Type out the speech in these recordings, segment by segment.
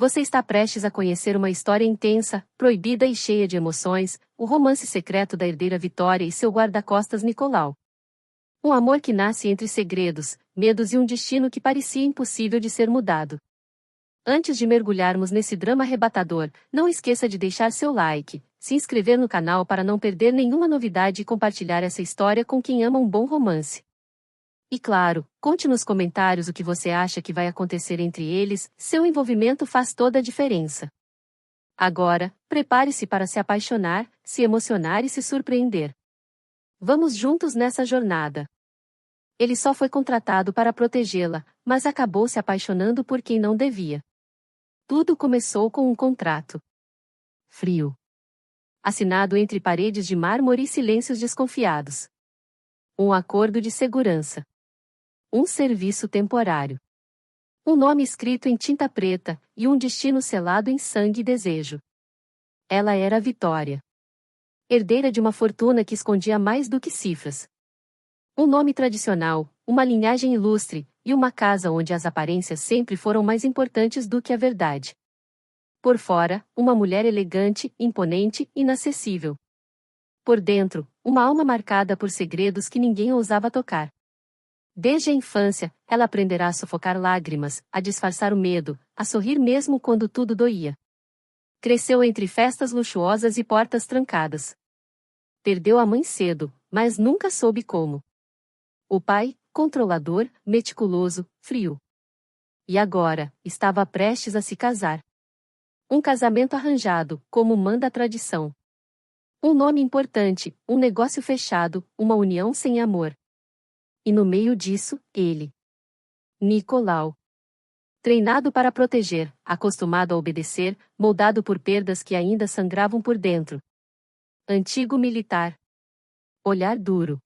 Você está prestes a conhecer uma história intensa, proibida e cheia de emoções, o romance secreto da herdeira Vitória e seu guarda-costas Nicolau. Um amor que nasce entre segredos, medos e um destino que parecia impossível de ser mudado. Antes de mergulharmos nesse drama arrebatador, não esqueça de deixar seu like, se inscrever no canal para não perder nenhuma novidade e compartilhar essa história com quem ama um bom romance. E claro, conte nos comentários o que você acha que vai acontecer entre eles, seu envolvimento faz toda a diferença. Agora, prepare-se para se apaixonar, se emocionar e se surpreender. Vamos juntos nessa jornada. Ele só foi contratado para protegê-la, mas acabou se apaixonando por quem não devia. Tudo começou com um contrato frio, assinado entre paredes de mármore e silêncios desconfiados. Um acordo de segurança. Um serviço temporário. Um nome escrito em tinta preta, e um destino selado em sangue e desejo. Ela era Vitória. Herdeira de uma fortuna que escondia mais do que cifras. Um nome tradicional, uma linhagem ilustre, e uma casa onde as aparências sempre foram mais importantes do que a verdade. Por fora, uma mulher elegante, imponente, inacessível. Por dentro, uma alma marcada por segredos que ninguém ousava tocar. Desde a infância, ela aprenderá a sufocar lágrimas, a disfarçar o medo, a sorrir mesmo quando tudo doía. Cresceu entre festas luxuosas e portas trancadas. Perdeu a mãe cedo, mas nunca soube como. O pai, controlador, meticuloso, frio. E agora, estava prestes a se casar. Um casamento arranjado, como manda a tradição. Um nome importante, um negócio fechado, uma união sem amor. E no meio disso, ele. Nicolau. Treinado para proteger, acostumado a obedecer, moldado por perdas que ainda sangravam por dentro. Antigo militar. Olhar duro.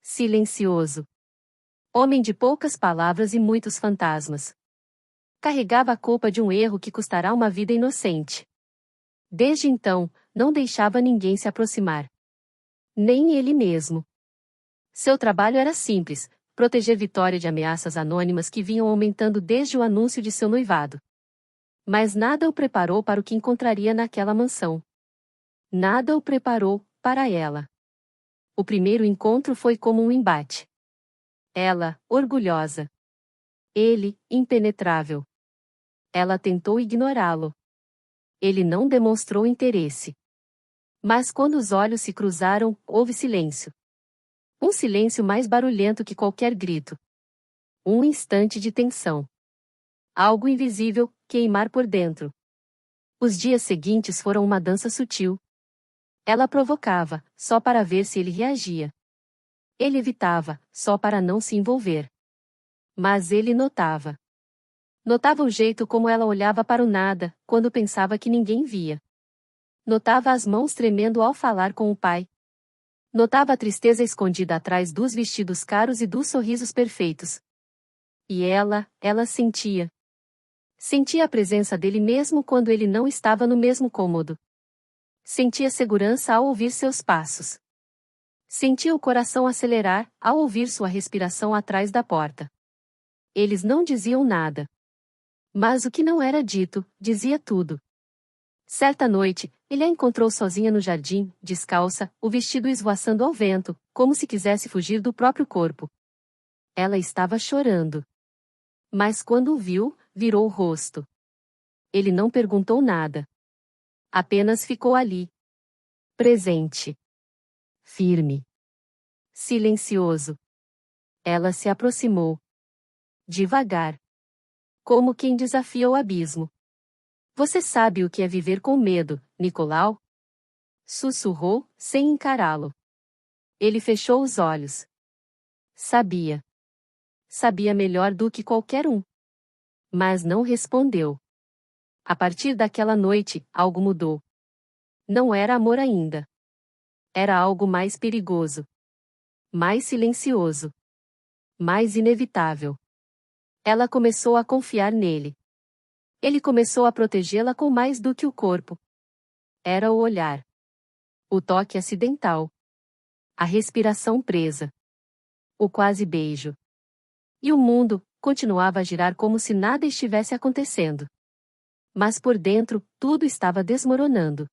Silencioso. Homem de poucas palavras e muitos fantasmas. Carregava a culpa de um erro que custará uma vida inocente. Desde então, não deixava ninguém se aproximar. Nem ele mesmo. Seu trabalho era simples, proteger Vitória de ameaças anônimas que vinham aumentando desde o anúncio de seu noivado. Mas nada o preparou para o que encontraria naquela mansão. Nada o preparou para ela. O primeiro encontro foi como um embate. Ela, orgulhosa. Ele, impenetrável. Ela tentou ignorá-lo. Ele não demonstrou interesse. Mas quando os olhos se cruzaram, houve silêncio. Um silêncio mais barulhento que qualquer grito. Um instante de tensão. Algo invisível, queimar por dentro. Os dias seguintes foram uma dança sutil. Ela provocava, só para ver se ele reagia. Ele evitava, só para não se envolver. Mas ele notava. Notava o jeito como ela olhava para o nada, quando pensava que ninguém via. Notava as mãos tremendo ao falar com o pai. Notava a tristeza escondida atrás dos vestidos caros e dos sorrisos perfeitos. E ela sentia. Sentia a presença dele mesmo quando ele não estava no mesmo cômodo. Sentia segurança ao ouvir seus passos. Sentia o coração acelerar ao ouvir sua respiração atrás da porta. Eles não diziam nada. Mas o que não era dito, dizia tudo. Certa noite, ele a encontrou sozinha no jardim, descalça, o vestido esvoaçando ao vento, como se quisesse fugir do próprio corpo. Ela estava chorando. Mas quando o viu, virou o rosto. Ele não perguntou nada. Apenas ficou ali. Presente. Firme. Silencioso. Ela se aproximou. Devagar. Como quem desafia o abismo. Você sabe o que é viver com medo, Nicolau? Sussurrou, sem encará-lo. Ele fechou os olhos. Sabia. Sabia melhor do que qualquer um. Mas não respondeu. A partir daquela noite, algo mudou. Não era amor ainda. Era algo mais perigoso. Mais silencioso. Mais inevitável. Ela começou a confiar nele. Ele começou a protegê-la com mais do que o corpo. Era o olhar. O toque acidental. A respiração presa. O quase beijo. E o mundo continuava a girar como se nada estivesse acontecendo. Mas por dentro, tudo estava desmoronando.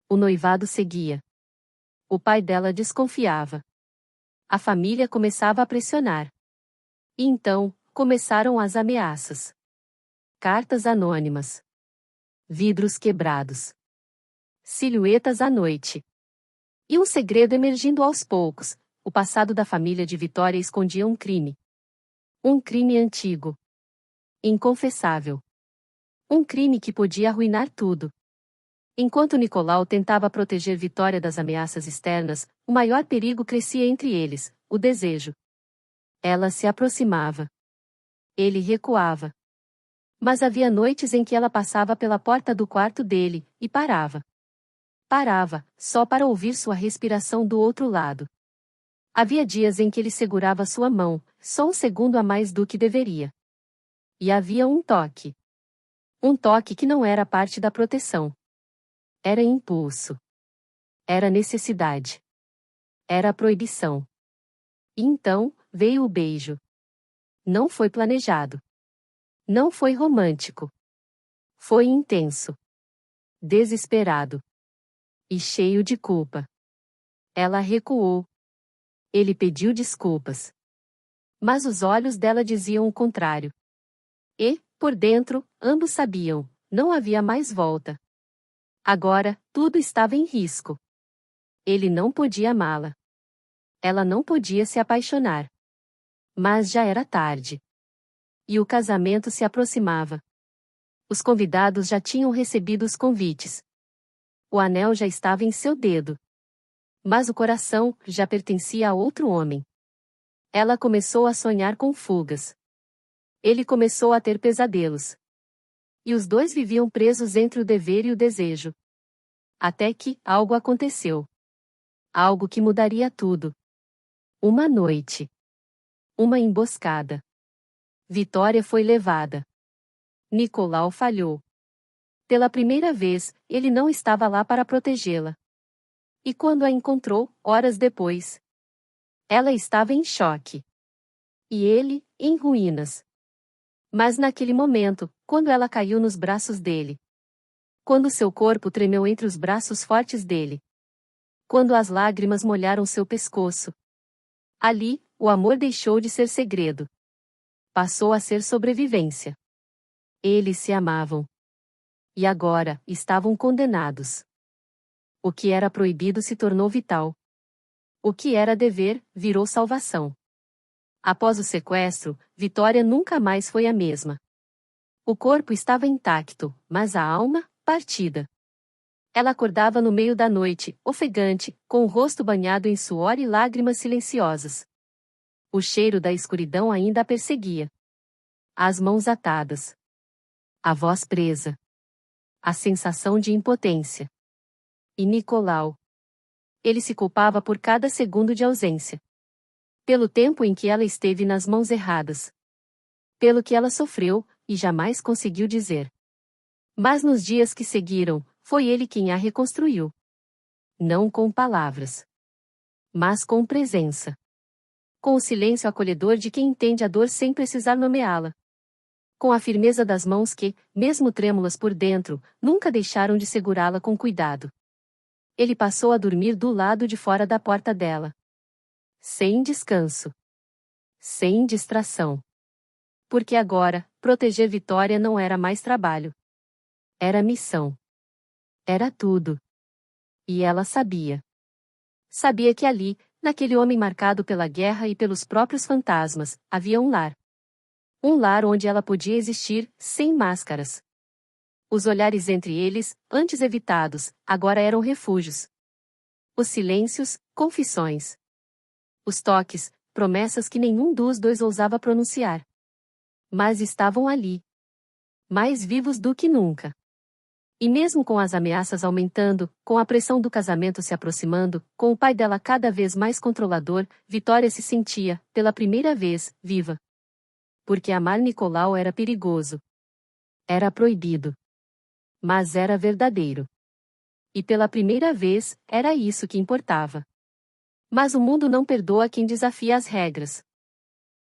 O noivado seguia. O pai dela desconfiava. A família começava a pressionar. E então, começaram as ameaças. Cartas anônimas. Vidros quebrados. Silhuetas à noite. E um segredo emergindo aos poucos: o passado da família de Vitória escondia um crime. Um crime antigo. Inconfessável. Um crime que podia arruinar tudo. Enquanto Nicolau tentava proteger Vitória das ameaças externas, o maior perigo crescia entre eles: o desejo. Ela se aproximava. Ele recuava. Mas havia noites em que ela passava pela porta do quarto dele, e parava. Parava, só para ouvir sua respiração do outro lado. Havia dias em que ele segurava sua mão, só um segundo a mais do que deveria. E havia um toque. Um toque que não era parte da proteção. Era impulso. Era necessidade. Era proibição. E então, veio o beijo. Não foi planejado. Não foi romântico. Foi intenso. Desesperado. E cheio de culpa. Ela recuou. Ele pediu desculpas. Mas os olhos dela diziam o contrário. E, por dentro, ambos sabiam, não havia mais volta. Agora, tudo estava em risco. Ele não podia amá-la. Ela não podia se apaixonar. Mas já era tarde. E o casamento se aproximava. Os convidados já tinham recebido os convites. O anel já estava em seu dedo. Mas o coração já pertencia a outro homem. Ela começou a sonhar com fugas. Ele começou a ter pesadelos. E os dois viviam presos entre o dever e o desejo. Até que algo aconteceu. Algo que mudaria tudo. Uma noite. Uma emboscada. Vitória foi levada. Nicolau falhou. Pela primeira vez, ele não estava lá para protegê-la. E quando a encontrou, horas depois, ela estava em choque. E ele, em ruínas. Mas naquele momento, quando ela caiu nos braços dele. Quando seu corpo tremeu entre os braços fortes dele. Quando as lágrimas molharam seu pescoço. Ali, o amor deixou de ser segredo. Passou a ser sobrevivência. Eles se amavam. E agora, estavam condenados. O que era proibido se tornou vital. O que era dever, virou salvação. Após o sequestro, Vitória nunca mais foi a mesma. O corpo estava intacto, mas a alma, partida. Ela acordava no meio da noite, ofegante, com o rosto banhado em suor e lágrimas silenciosas. O cheiro da escuridão ainda a perseguia. As mãos atadas. A voz presa. A sensação de impotência. E Nicolau. Ele se culpava por cada segundo de ausência. Pelo tempo em que ela esteve nas mãos erradas. Pelo que ela sofreu, e jamais conseguiu dizer. Mas nos dias que seguiram, foi ele quem a reconstruiu. Não com palavras. Mas com presença. Com o silêncio acolhedor de quem entende a dor sem precisar nomeá-la. Com a firmeza das mãos que, mesmo trêmulas por dentro, nunca deixaram de segurá-la com cuidado. Ele passou a dormir do lado de fora da porta dela. Sem descanso. Sem distração. Porque agora, proteger Vitória não era mais trabalho. Era missão. Era tudo. E ela sabia. Sabia que ali, naquele homem marcado pela guerra e pelos próprios fantasmas, havia um lar. Um lar onde ela podia existir, sem máscaras. Os olhares entre eles, antes evitados, agora eram refúgios. Os silêncios, confissões. Os toques, promessas que nenhum dos dois ousava pronunciar. Mas estavam ali. Mais vivos do que nunca. E mesmo com as ameaças aumentando, com a pressão do casamento se aproximando, com o pai dela cada vez mais controlador, Vitória se sentia, pela primeira vez, viva. Porque amar Nicolau era perigoso. Era proibido. Mas era verdadeiro. E pela primeira vez, era isso que importava. Mas o mundo não perdoa quem desafia as regras.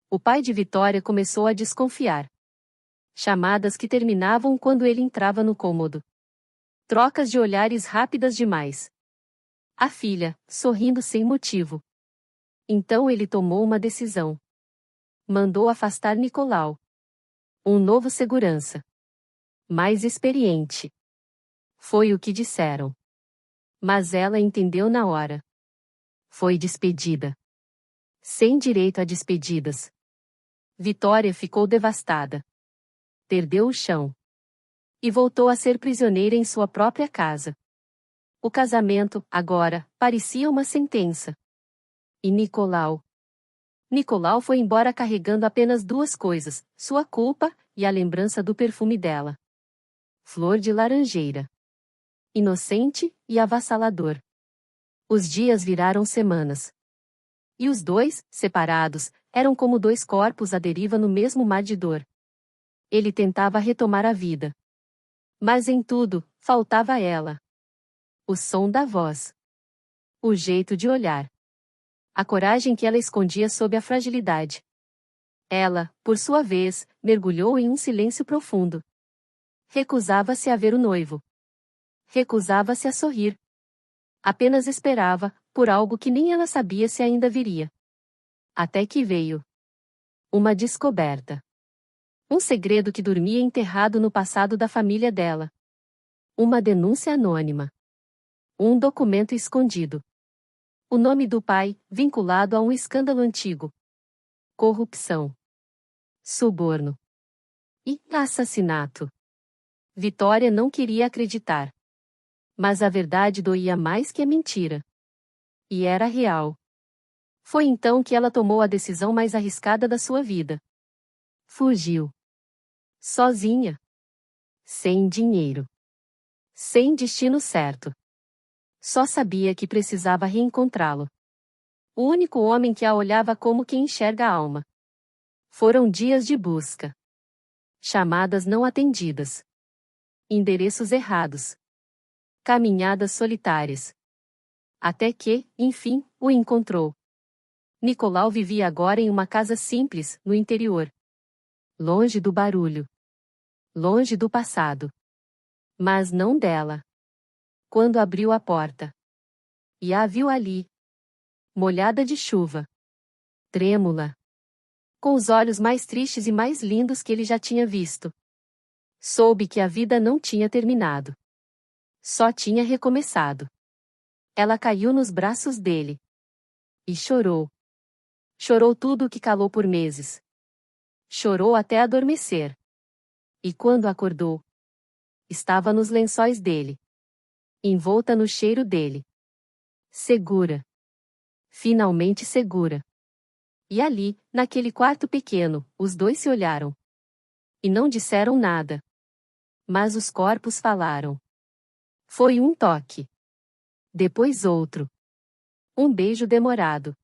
O pai de Vitória começou a desconfiar. Chamadas que terminavam quando ele entrava no cômodo. Trocas de olhares rápidas demais. A filha, sorrindo sem motivo. Então ele tomou uma decisão. Mandou afastar Nicolau. Um novo segurança. Mais experiente. Foi o que disseram. Mas ela entendeu na hora. Foi despedida. Sem direito a despedidas. Vitória ficou devastada. Perdeu o chão. E voltou a ser prisioneira em sua própria casa. O casamento, agora, parecia uma sentença. E Nicolau? Nicolau foi embora carregando apenas duas coisas, sua culpa e a lembrança do perfume dela. Flor de laranjeira. Inocente e avassalador. Os dias viraram semanas. E os dois, separados, eram como dois corpos à deriva no mesmo mar de dor. Ele tentava retomar a vida. Mas em tudo, faltava ela. O som da voz. O jeito de olhar. A coragem que ela escondia sob a fragilidade. Ela, por sua vez, mergulhou em um silêncio profundo. Recusava-se a ver o noivo. Recusava-se a sorrir. Apenas esperava, por algo que nem ela sabia se ainda viria. Até que veio. Uma descoberta. Um segredo que dormia enterrado no passado da família dela. Uma denúncia anônima. Um documento escondido. O nome do pai, vinculado a um escândalo antigo. Corrupção. Suborno. E assassinato. Vitória não queria acreditar. Mas a verdade doía mais que a mentira. E era real. Foi então que ela tomou a decisão mais arriscada da sua vida. Fugiu. Sozinha. Sem dinheiro. Sem destino certo. Só sabia que precisava reencontrá-lo. O único homem que a olhava como quem enxerga a alma. Foram dias de busca. Chamadas não atendidas. Endereços errados. Caminhadas solitárias. Até que, enfim, o encontrou. Nicolau vivia agora em uma casa simples, no interior. Longe do barulho. Longe do passado. Mas não dela. Quando abriu a porta. E a viu ali. Molhada de chuva. Trêmula. Com os olhos mais tristes e mais lindos que ele já tinha visto. Soube que a vida não tinha terminado. Só tinha recomeçado. Ela caiu nos braços dele. E chorou. Chorou tudo o que calou por meses. Chorou até adormecer. E quando acordou, estava nos lençóis dele. Envolta no cheiro dele. Segura. Finalmente segura. E ali, naquele quarto pequeno, os dois se olharam. E não disseram nada. Mas os corpos falaram. Foi um toque. Depois outro. Um beijo demorado.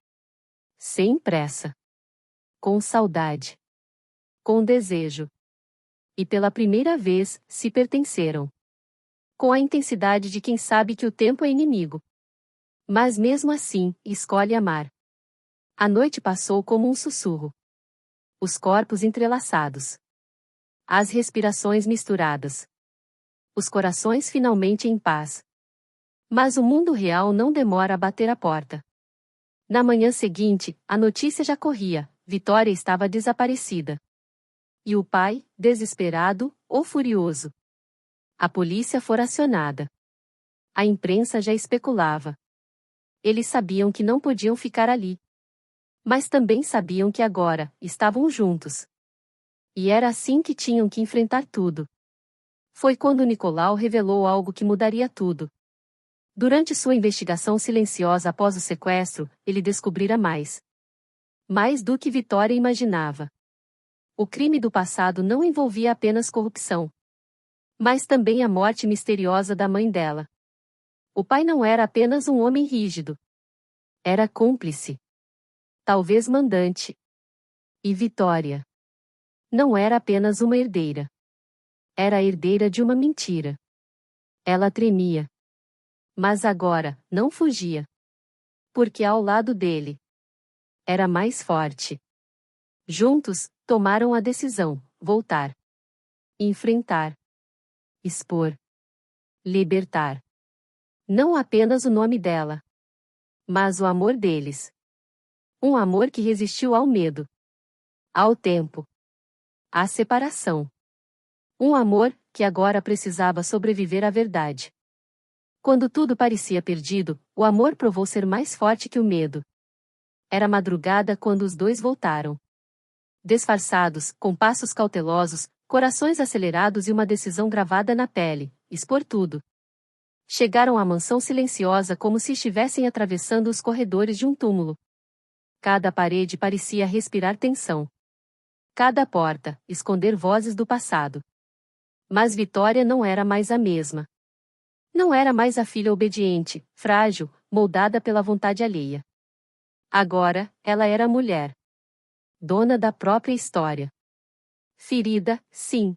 Sem pressa. Com saudade. Com desejo. E pela primeira vez, se pertenceram. Com a intensidade de quem sabe que o tempo é inimigo. Mas mesmo assim, escolhe amar. A noite passou como um sussurro. Os corpos entrelaçados. As respirações misturadas. Os corações finalmente em paz. Mas o mundo real não demora a bater a porta. Na manhã seguinte, a notícia já corria: Vitória estava desaparecida. E o pai, desesperado ou furioso. A polícia fora acionada. A imprensa já especulava. Eles sabiam que não podiam ficar ali. Mas também sabiam que agora, estavam juntos. E era assim que tinham que enfrentar tudo. Foi quando Nicolau revelou algo que mudaria tudo. Durante sua investigação silenciosa após o sequestro, ele descobrira mais. Mais do que Vitória imaginava. O crime do passado não envolvia apenas corrupção. Mas também a morte misteriosa da mãe dela. O pai não era apenas um homem rígido. Era cúmplice. Talvez mandante. E Vitória não era apenas uma herdeira. Era a herdeira de uma mentira. Ela tremia. Mas agora, não fugia. Porque ao lado dele, era mais forte. Juntos, tomaram a decisão: voltar. enfrentar, expor, libertar. Não apenas o nome dela, mas o amor deles. Um amor que resistiu ao medo, ao tempo, à separação. Um amor que agora precisava sobreviver à verdade. Quando tudo parecia perdido, o amor provou ser mais forte que o medo. Era madrugada quando os dois voltaram. Disfarçados, com passos cautelosos, corações acelerados e uma decisão gravada na pele: expor tudo. Chegaram à mansão silenciosa como se estivessem atravessando os corredores de um túmulo. Cada parede parecia respirar tensão. Cada porta, esconder vozes do passado. Mas Vitória não era mais a mesma. Não era mais a filha obediente, frágil, moldada pela vontade alheia. Agora, ela era mulher. Dona da própria história. Ferida, sim.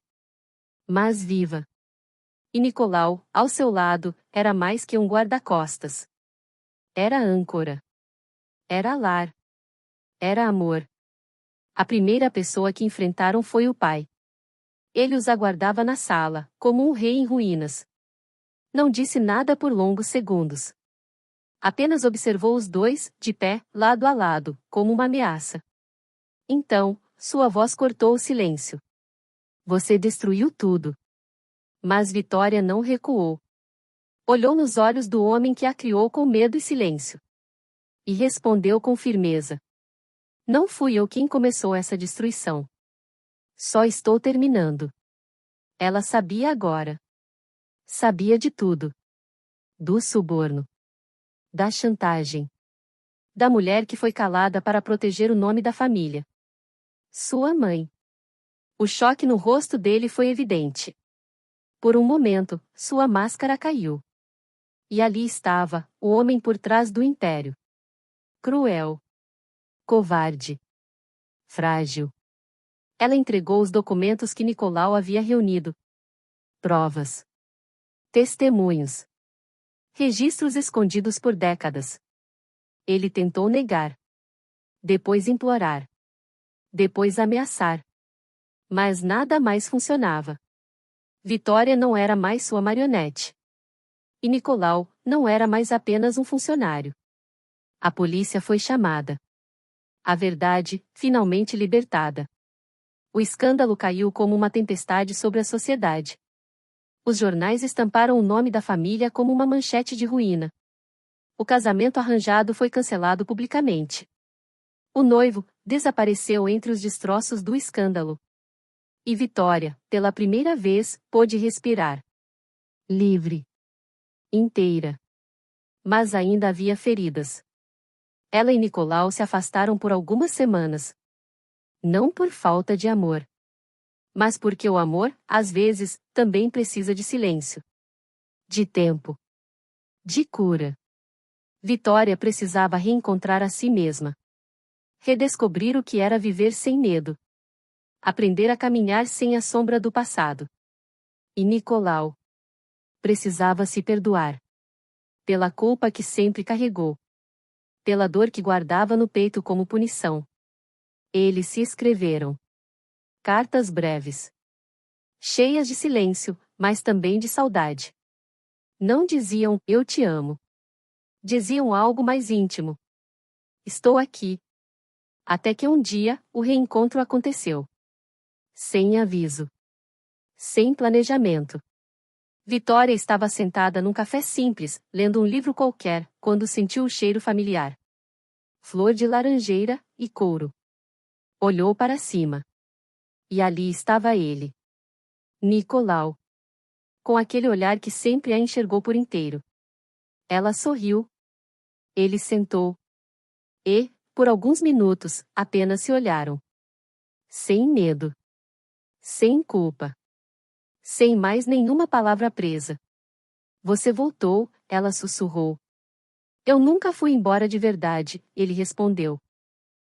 Mas viva. E Nicolau, ao seu lado, era mais que um guarda-costas. Era âncora. Era lar. Era amor. A primeira pessoa que enfrentaram foi o pai. Ele os aguardava na sala, como um rei em ruínas. Não disse nada por longos segundos. Apenas observou os dois, de pé, lado a lado, como uma ameaça. Então, sua voz cortou o silêncio. Você destruiu tudo. Mas Vitória não recuou. Olhou nos olhos do homem que a criou com medo e silêncio. E respondeu com firmeza. Não fui eu quem começou essa destruição. Só estou terminando. Ela sabia agora. Sabia de tudo. Do suborno. Da chantagem. Da mulher que foi calada para proteger o nome da família. Sua mãe. O choque no rosto dele foi evidente. Por um momento, sua máscara caiu. E ali estava, o homem por trás do império. Cruel. Covarde. Frágil. Ela entregou os documentos que Nicolau havia reunido. Provas. Testemunhos. Registros escondidos por décadas. Ele tentou negar. Depois implorar. Depois ameaçar. Mas nada mais funcionava. Vitória não era mais sua marionete. E Nicolau não era mais apenas um funcionário. A polícia foi chamada. A verdade, finalmente libertada. O escândalo caiu como uma tempestade sobre a sociedade. Os jornais estamparam o nome da família como uma manchete de ruína. O casamento arranjado foi cancelado publicamente. O noivo desapareceu entre os destroços do escândalo. E Vitória, pela primeira vez, pôde respirar. Livre. Inteira. Mas ainda havia feridas. Ela e Nicolau se afastaram por algumas semanas. Não por falta de amor. Mas porque o amor, às vezes, também precisa de silêncio. De tempo. De cura. Vitória precisava reencontrar a si mesma. Redescobrir o que era viver sem medo. Aprender a caminhar sem a sombra do passado. E Nicolau precisava se perdoar. Pela culpa que sempre carregou. Pela dor que guardava no peito como punição. Eles se escreveram. Cartas breves. Cheias de silêncio, mas também de saudade. Não diziam, eu te amo. Diziam algo mais íntimo. Estou aqui. Até que um dia, o reencontro aconteceu. Sem aviso. Sem planejamento. Vitória estava sentada num café simples, lendo um livro qualquer, quando sentiu o cheiro familiar. Flor de laranjeira e couro. Olhou para cima. E ali estava ele. Nicolau. Com aquele olhar que sempre a enxergou por inteiro. Ela sorriu. Ele sentou. E, por alguns minutos, apenas se olharam. Sem medo. Sem culpa. Sem mais nenhuma palavra presa. Você voltou, ela sussurrou. Eu nunca fui embora de verdade, ele respondeu.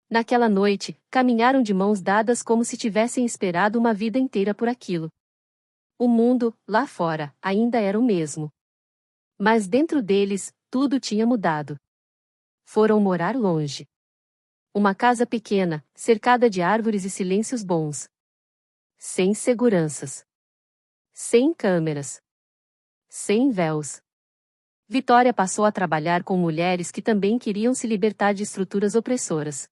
Naquela noite, caminharam de mãos dadas como se tivessem esperado uma vida inteira por aquilo. O mundo, lá fora, ainda era o mesmo. Mas dentro deles, tudo tinha mudado. Foram morar longe. Uma casa pequena, cercada de árvores e silêncios bons. Sem seguranças. Sem câmeras. Sem véus. Vitória passou a trabalhar com mulheres que também queriam se libertar de estruturas opressoras.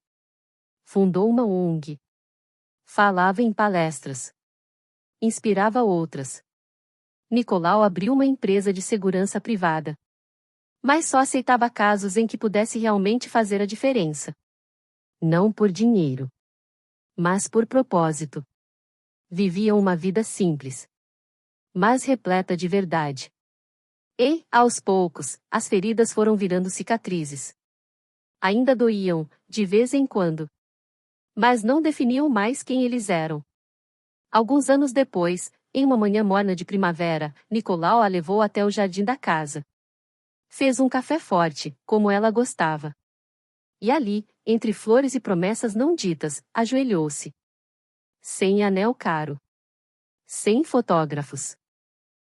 Fundou uma ONG. Falava em palestras. Inspirava outras. Nicolau abriu uma empresa de segurança privada. Mas só aceitava casos em que pudesse realmente fazer a diferença. Não por dinheiro. Mas por propósito. Viviam uma vida simples. Mas repleta de verdade. E, aos poucos, as feridas foram virando cicatrizes. Ainda doíam, de vez em quando. Mas não definiam mais quem eles eram. Alguns anos depois, em uma manhã morna de primavera, Nicolau a levou até o jardim da casa. Fez um café forte, como ela gostava. E ali, entre flores e promessas não ditas, ajoelhou-se. Sem anel caro. Sem fotógrafos.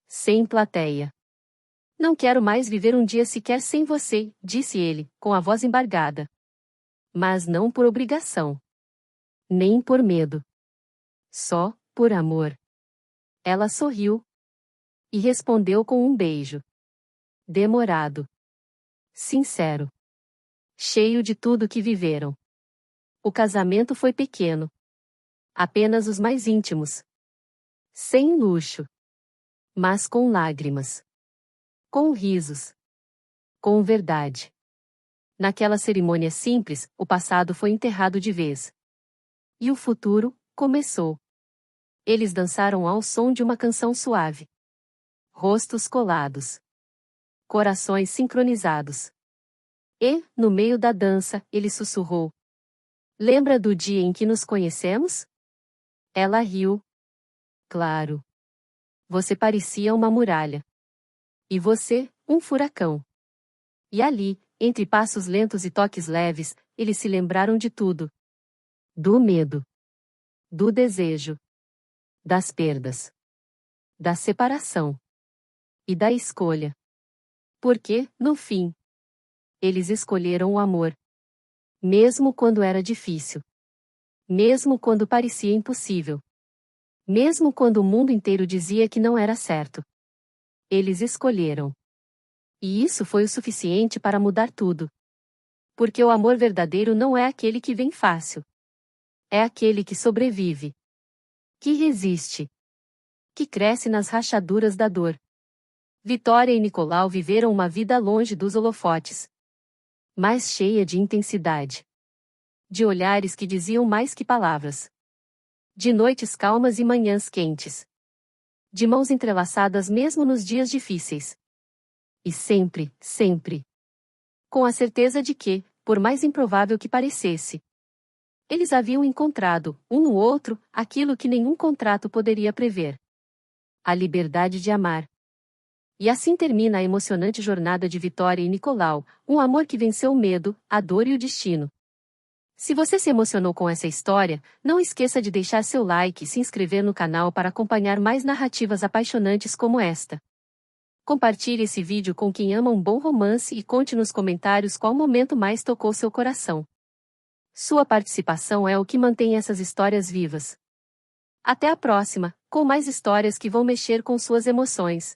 Sem plateia. Não quero mais viver um dia sequer sem você, disse ele, com a voz embargada. Mas não por obrigação. Nem por medo. Só, por amor. Ela sorriu. E respondeu com um beijo. Demorado. Sincero. Cheio de tudo que viveram. O casamento foi pequeno. Apenas os mais íntimos. Sem luxo. Mas com lágrimas. Com risos. Com verdade. Naquela cerimônia simples, o passado foi enterrado de vez. E o futuro começou. Eles dançaram ao som de uma canção suave. Rostos colados. Corações sincronizados. E, no meio da dança, ele sussurrou. Lembra do dia em que nos conhecemos? Ela riu. Claro. Você parecia uma muralha. E você, um furacão. E ali, entre passos lentos e toques leves, eles se lembraram de tudo. Do medo. Do desejo. Das perdas. Da separação. E da escolha. Porque, no fim, eles escolheram o amor. Mesmo quando era difícil. Mesmo quando parecia impossível. Mesmo quando o mundo inteiro dizia que não era certo. Eles escolheram. E isso foi o suficiente para mudar tudo. Porque o amor verdadeiro não é aquele que vem fácil. É aquele que sobrevive. Que resiste. Que cresce nas rachaduras da dor. Vitória e Nicolau viveram uma vida longe dos holofotes. Mas cheia de intensidade. De olhares que diziam mais que palavras. De noites calmas e manhãs quentes. De mãos entrelaçadas mesmo nos dias difíceis. E sempre, sempre. Com a certeza de que, por mais improvável que parecesse, eles haviam encontrado, um no outro, aquilo que nenhum contrato poderia prever. A liberdade de amar. E assim termina a emocionante jornada de Vitória e Nicolau, um amor que venceu o medo, a dor e o destino. Se você se emocionou com essa história, não esqueça de deixar seu like e se inscrever no canal para acompanhar mais narrativas apaixonantes como esta. Compartilhe esse vídeo com quem ama um bom romance e conte nos comentários qual momento mais tocou seu coração. Sua participação é o que mantém essas histórias vivas. Até a próxima, com mais histórias que vão mexer com suas emoções.